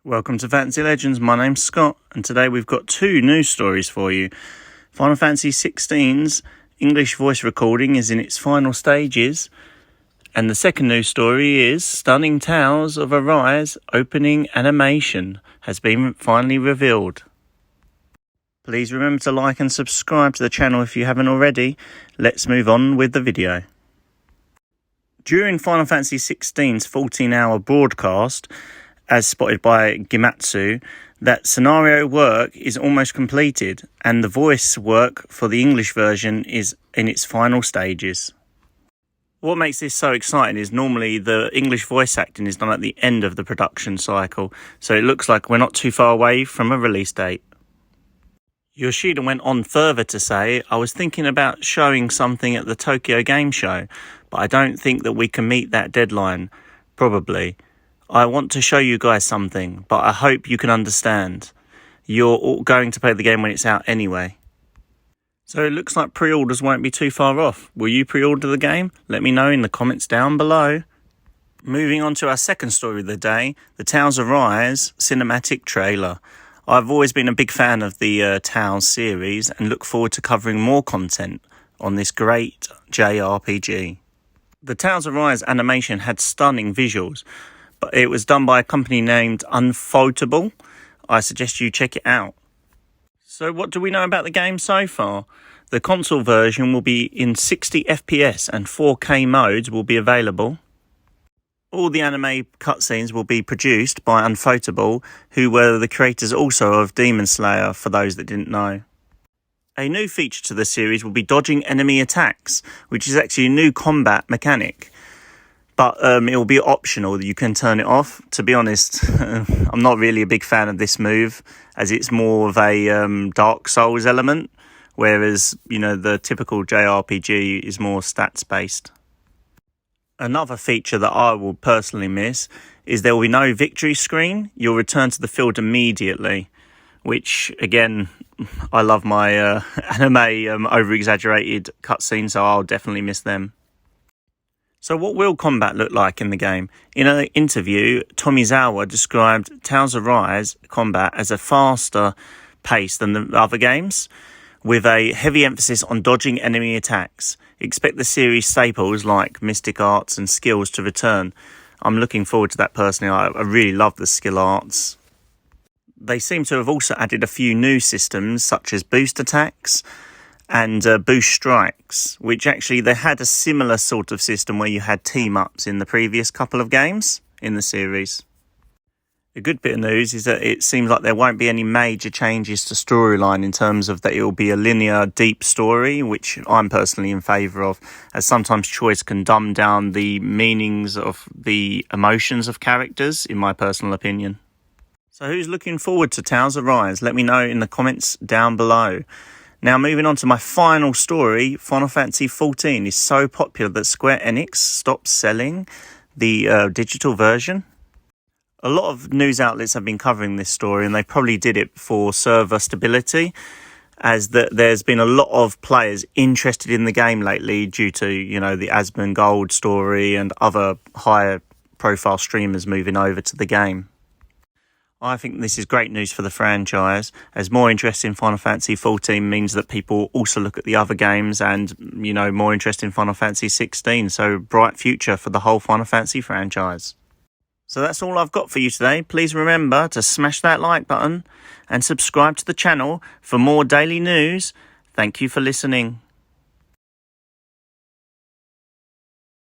Welcome to Fantasy Legends, my name's Scott, and today we've got two news stories for you. Final Fantasy 16's English voice recording is in its final stages, and the second news story is Stunning Tales of Arise opening animation has been finally revealed. Please remember to like and subscribe to the channel if you haven't already. Let's move on with the video. During Final Fantasy 16's 14-hour broadcast, as spotted by Gimatsu, that scenario work is almost completed and the voice work for the English version is in its final stages. What makes this so exciting is normally the English voice acting is done at the end of the production cycle, so it looks like we're not too far away from a release date. Yoshida went on further to say, "I was thinking about showing something at the Tokyo Game Show, but I don't think that we can meet that deadline, probably. I want to show you guys something, but I hope you can understand. You're all going to play the game when it's out anyway." So it looks like pre-orders won't be too far off. Will you pre-order the game? Let me know in the comments down below. Moving on to our second story of the day, the Tales of Arise cinematic trailer. I've always been a big fan of the Tales series and look forward to covering more content on this great JRPG. The Tales of Arise animation had stunning visuals, but it was done by a company named Unfoldable. I suggest you check it out. So what do we know about the game so far? The console version will be in 60 FPS and 4K modes will be available. All the anime cutscenes will be produced by Unfoldable, who were the creators also of Demon Slayer, for those that didn't know. A new feature to the series will be dodging enemy attacks, which is actually a new combat mechanic. But it will be optional, you can turn it off. To be honest, I'm not really a big fan of this move, as it's more of a Dark Souls element, whereas, the typical JRPG is more stats-based. Another feature that I will personally miss is there will be no victory screen. You'll return to the field immediately, which, again, I love my anime over-exaggerated cutscenes, so I'll definitely miss them. So what will combat look like in the game? In an interview, Tomizawa described Tales of Arise combat as a faster pace than the other games, with a heavy emphasis on dodging enemy attacks. Expect the series staples like mystic arts and skills to return. I'm looking forward to that personally. I really love the skill arts. They seem to have also added a few new systems such as boost attacks and boost strikes, which actually they had a similar sort of system where you had team-ups in the previous couple of games in the series. A good bit of news is that it seems like there won't be any major changes to storyline in terms of that it will be a linear, deep story, which I'm personally in favour of, as sometimes choice can dumb down the meanings of the emotions of characters, in my personal opinion. So who's looking forward to Tales of Arise? Let me know in the comments down below. Now, moving on to my final story, Final Fantasy 14 is so popular that Square Enix stopped selling the digital version. A lot of news outlets have been covering this story, and they probably did it for server stability, as there's been a lot of players interested in the game lately due to, the Asmongold story and other higher profile streamers moving over to the game. I think this is great news for the franchise, as more interest in Final Fantasy 14 means that people also look at the other games and, more interest in Final Fantasy 16. So bright future for the whole Final Fantasy franchise. So that's all I've got for you today. Please remember to smash that like button and subscribe to the channel for more daily news. Thank you for listening.